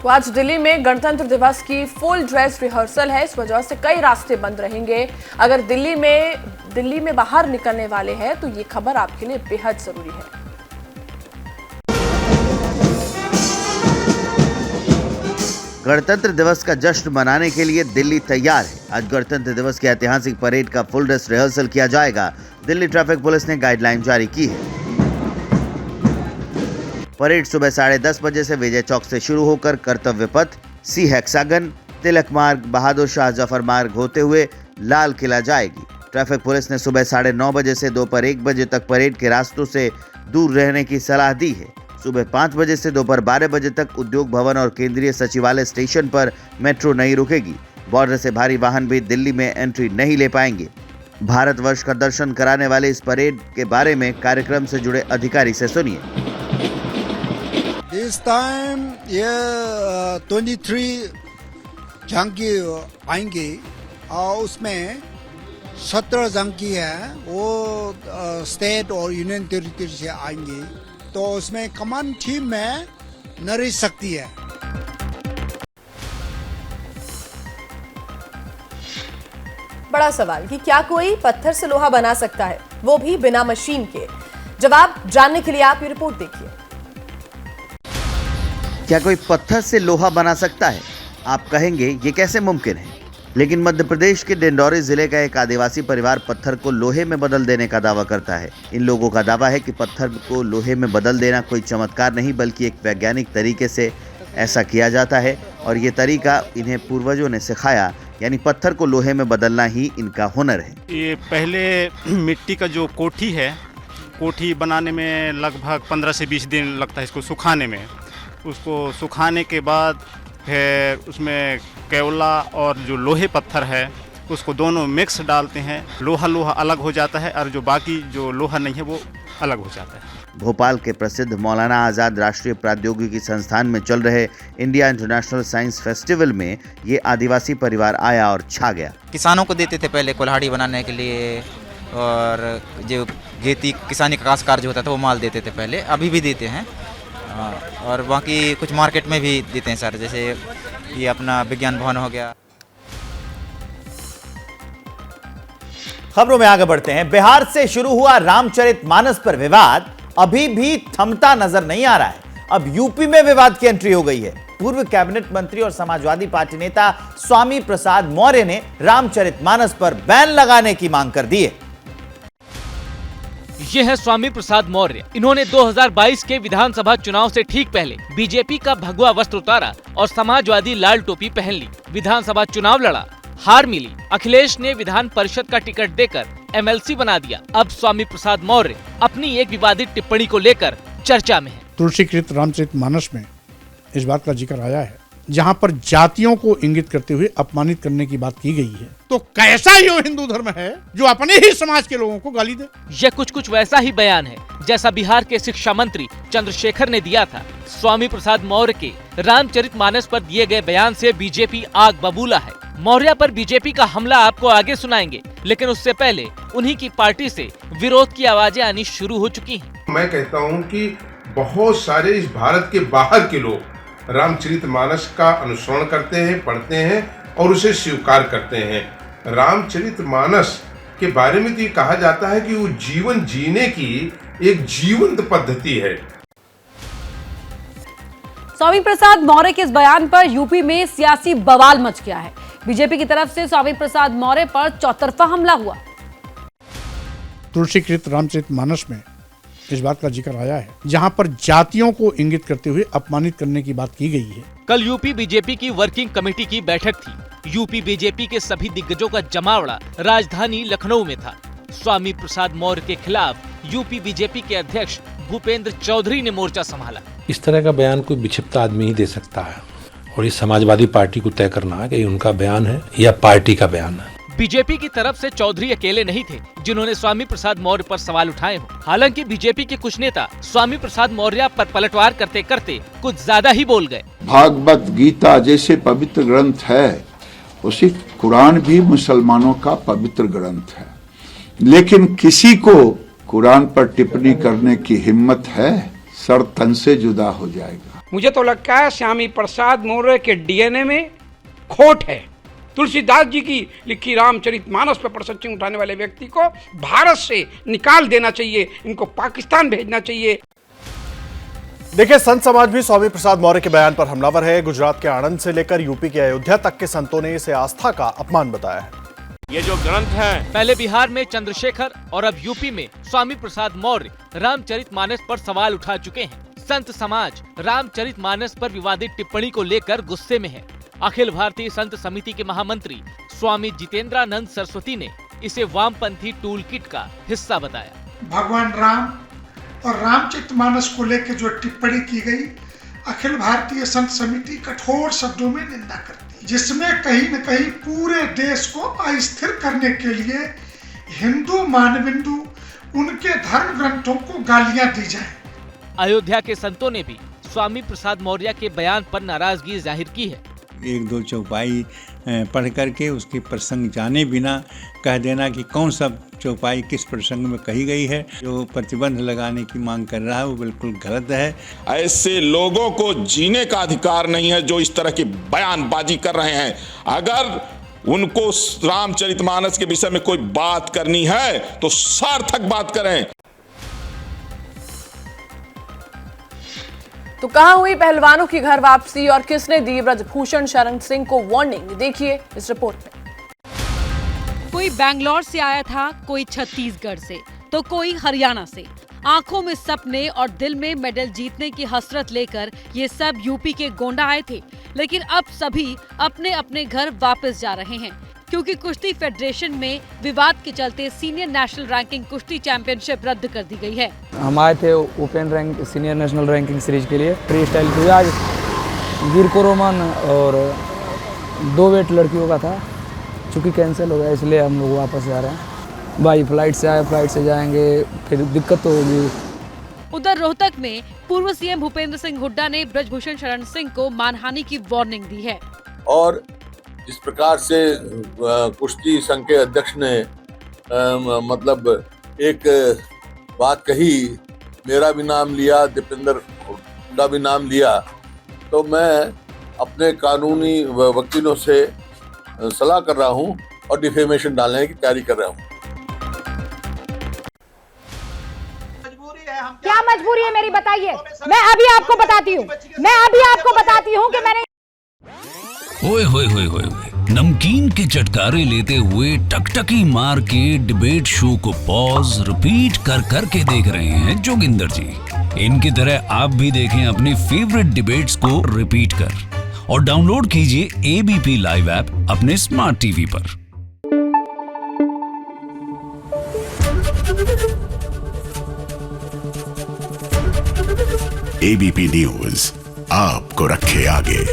तो आज दिल्ली में गणतंत्र दिवस की फुल ड्रेस रिहर्सल है। इस वजह से कई रास्ते बंद रहेंगे। अगर दिल्ली में बाहर निकलने वाले हैं तो ये खबर आपके लिए बेहद जरूरी है। गणतंत्र दिवस का जश्न मनाने के लिए दिल्ली तैयार है। आज गणतंत्र दिवस के ऐतिहासिक परेड का फुल ड्रेस रिहर्सल किया जाएगा। दिल्ली ट्रैफिक पुलिस ने गाइडलाइन जारी की है। परेड सुबह 10:30 बजे से विजय चौक से शुरू होकर कर्तव्य पथ, सी हेक्सागन, तिलक मार्ग, बहादुर शाह जफर मार्ग होते हुए लाल किला जाएगी। ट्रैफिक पुलिस ने सुबह 9:30 बजे से दोपहर 1 बजे तक परेड के रास्तों से दूर रहने की सलाह दी है। सुबह 5 बजे से दोपहर 12 बजे तक उद्योग भवन और केंद्रीय सचिवालय स्टेशन पर मेट्रो नहीं रुकेगी। बॉर्डर से भारी वाहन भी दिल्ली में एंट्री नहीं ले पाएंगे। भारतवर्ष का दर्शन कराने वाले इस परेड के बारे में कार्यक्रम से जुड़े अधिकारी से सुनिए। इस टाइम ये 23 झांकी आएंगे और उसमें 17 झांकी है वो स्टेट और यूनियन टेरिटरी से आएंगे। तो उसमें कमांड टीम में नारी शक्ति है। बड़ा सवाल कि क्या कोई पत्थर से लोहा बना सकता है, वो भी बिना मशीन के? जवाब जानने के लिए आप ये रिपोर्ट देखिए। क्या कोई पत्थर से लोहा बना सकता है? आप कहेंगे ये कैसे मुमकिन है, लेकिन मध्य प्रदेश के डिंडौरी जिले का एक आदिवासी परिवार पत्थर को लोहे में बदल देने का दावा करता है। इन लोगों का दावा है कि पत्थर को लोहे में बदल देना कोई चमत्कार नहीं बल्कि एक वैज्ञानिक तरीके से ऐसा किया जाता है और ये तरीका इन्हें पूर्वजों ने सिखाया, यानी पत्थर को लोहे में बदलना ही इनका हुनर है। ये पहले मिट्टी का जो कोठी है, कोठी बनाने में लगभग 15 से 20 दिन लगता है इसको सुखाने में। उसको सुखाने के बाद फिर उसमें केवला और जो लोहे पत्थर है उसको दोनों मिक्स डालते हैं। लोहा अलग हो जाता है और जो बाकी जो लोहा नहीं है वो अलग हो जाता है। भोपाल के प्रसिद्ध मौलाना आजाद राष्ट्रीय प्रौद्योगिकी संस्थान में चल रहे इंडिया इंटरनेशनल साइंस फेस्टिवल में ये आदिवासी परिवार आया और छा गया। किसानों को देते थे पहले कुल्हाड़ी बनाने के लिए, और जो खेती किसानी का काश्तकार जो होता था वो माल देते थे पहले, अभी भी देते हैं। और बाकी कुछ मार्केट में भी देते हैं सर, जैसे ये अपना विज्ञान भवन हो गया। खबरों में आगे बढ़ते हैं। बिहार से शुरू हुआ रामचरितमानस पर विवाद अभी भी थमता नजर नहीं आ रहा है। अब यूपी में विवाद की एंट्री हो गई है। पूर्व कैबिनेट मंत्री और समाजवादी पार्टी नेता स्वामी प्रसाद मौर्य ने रामचरितमानस पर बैन लगाने की मांग कर दी है। ये है स्वामी प्रसाद मौर्य। इन्होंने 2022 के विधानसभा चुनाव से ठीक पहले बीजेपी का भगवा वस्त्र उतारा और समाजवादी लाल टोपी पहन ली। विधानसभा चुनाव लड़ा, हार मिली। अखिलेश ने विधान परिषद का टिकट देकर एमएलसी बना दिया। अब स्वामी प्रसाद मौर्य अपनी एक विवादित टिप्पणी को लेकर चर्चा में है। तुलसीकृत रामचरितमानस में इस बात का जिक्र आया है जहां पर जातियों को इंगित करते हुए अपमानित करने की बात की गई है। तो कैसा यो हिंदू धर्म है जो अपने ही समाज के लोगों को गाली दे? यह कुछ वैसा ही बयान है जैसा बिहार के शिक्षा मंत्री चंद्रशेखर ने दिया था। स्वामी प्रसाद मौर्य के रामचरितमानस पर दिए गए बयान से बीजेपी आग बबूला है। मौर्य पर बीजेपी का हमला आपको आगे सुनाएंगे, लेकिन उससे पहले उन्हीं की पार्टी से विरोध की आवाजें आनी शुरू हो चुकी हैं। मैं कहता हूं कि बहुत सारे इस भारत के बाहर के लोग रामचरितमानस का अनुसरण करते हैं, पढ़ते हैं और उसे स्वीकार करते हैं। रामचरितमानस के बारे में तो ये कहा जाता है कि वो जीवन जीने की एक जीवंत पद्धति है। स्वामी प्रसाद मौर्य के इस बयान पर यूपी में सियासी बवाल मच गया है। बीजेपी की तरफ से स्वामी प्रसाद मौर्य पर चौतरफा हमला हुआ। तुलसीकृत रामचरितमानस में इस बात का जिक्र आया है जहां पर जातियों को इंगित करते हुए अपमानित करने की बात की गई है। कल यूपी बीजेपी की वर्किंग कमेटी की बैठक थी। यूपी बीजेपी के सभी दिग्गजों का जमावड़ा राजधानी लखनऊ में था। स्वामी प्रसाद मौर्य के खिलाफ यूपी बीजेपी के अध्यक्ष भूपेंद्र चौधरी ने मोर्चा संभाला। इस तरह का बयान कोई विक्षिप्त आदमी ही दे सकता है और इस समाजवादी पार्टी को तय करना है कि उनका बयान है या पार्टी का बयान है। बीजेपी की तरफ से चौधरी अकेले नहीं थे जिन्होंने स्वामी प्रसाद मौर्य पर सवाल उठाए हों। हालांकि बीजेपी के कुछ नेता स्वामी प्रसाद मौर्य पर पलटवार करते करते कुछ ज्यादा ही बोल गए। भागवत गीता जैसे पवित्र ग्रंथ है, उसी कुरान भी मुसलमानों का पवित्र ग्रंथ है, लेकिन किसी को कुरान पर टिप्पणी करने की हिम्मत है, सर तन से जुदा हो जाएगा। मुझे तो लगता है श्यामी प्रसाद मौर्य के डीएनए में खोट है। तुलसीदास जी की लिखी रामचरितमानस पर प्रशंसा उठाने वाले व्यक्ति को भारत से निकाल देना चाहिए, इनको पाकिस्तान भेजना चाहिए। देखिए, संत समाज भी स्वामी प्रसाद मौर्य के बयान पर हमलावर है। गुजरात के आणंद से लेकर यूपी के अयोध्या तक के संतों ने इसे आस्था का अपमान बताया है। ये जो ग्रंथ है, पहले बिहार में चंद्रशेखर और अब यूपी में स्वामी प्रसाद मौर्य रामचरितमानस पर सवाल उठा चुके हैं। संत समाज रामचरितमानस पर विवादित टिप्पणी को लेकर गुस्से में है। अखिल भारतीय संत समिति के महामंत्री स्वामी जितेंद्रानंद सरस्वती ने इसे वामपंथी टूल किट का हिस्सा बताया। भगवान राम और रामचरितमानस को लेकर जो टिप्पणी की गई, अखिल भारतीय संत समिति कठोर शब्दों में निंदा करती है, जिसमें कहीं न कहीं पूरे देश को अस्थिर करने के लिए हिंदू मानबिंदु उनके धर्म ग्रंथों को गालियां दी जाए। अयोध्या के संतों ने भी स्वामी प्रसाद मौर्य के बयान पर नाराजगी जाहिर की है। एक दो चौपाई पढ़ करके उसके प्रसंग जाने बिना कह देना कि कौन सा चौपाई किस प्रसंग में कही गई है, जो प्रतिबंध लगाने की मांग कर रहा है वो बिल्कुल गलत है। ऐसे लोगों को जीने का अधिकार नहीं है जो इस तरह की बयानबाजी कर रहे हैं। अगर उनको रामचरितमानस के विषय में कोई बात करनी है तो सार्थक बात करें। तो कहां हुई पहलवानों की घर वापसी और किसने दी ब्रजभूषण शरण सिंह को वार्निंग, देखिए इस रिपोर्ट में। कोई बैंगलोर से आया था, कोई छत्तीसगढ़ से, तो कोई हरियाणा से। आंखों में सपने और दिल में मेडल जीतने की हसरत लेकर ये सब यूपी के गोंडा आए थे, लेकिन अब सभी अपने अपने घर वापस जा रहे हैं, क्योंकि कुश्ती फेडरेशन में विवाद के चलते सीनियर नेशनल रैंकिंग कुश्ती चैंपियनशिप रद्द कर दी गई है। हम आए थे open rank senior national ranking series के लिए, फ्री स्टाइल की। आज गिरको रोमन और 2 वेट लड़कियों का था, चूँकि कैंसिल हो गया इसलिए हम लोग वापस जा रहे हैं। भाई फ्लाइट से आए, फ्लाइट से जाएंगे, फिर दिक्कत तो होगी। उधर रोहतक में पूर्व सीएम भूपेंद्र सिंह हुड्डा ने ब्रजभूषण शरण सिंह को मानहानि की वार्निंग दी है। और जिस प्रकार से कुश्ती संघ के अध्यक्ष ने मतलब एक बात कही, मेरा भी नाम लिया, दीपेंद्र का भी नाम लिया, तो मैं अपने कानूनी वकीलों से सलाह कर रहा हूं और डिफेमेशन डालने की तैयारी कर रहा हूं। क्या मजबूरी है मेरी, बताइए। मैं अभी आपको बताती हूँ कि मैंने ओए होए होए होए नमकीन के चटकारे लेते हुए टकटकी मार के डिबेट शो को पॉज रिपीट कर करके देख रहे हैं जोगिंदर जी। इनकी तरह आप भी देखें अपनी फेवरेट डिबेट्स को रिपीट कर और डाउनलोड कीजिए एबीपी लाइव ऐप अपने स्मार्ट टीवी पर। एबीपी न्यूज आपको रखे आगे।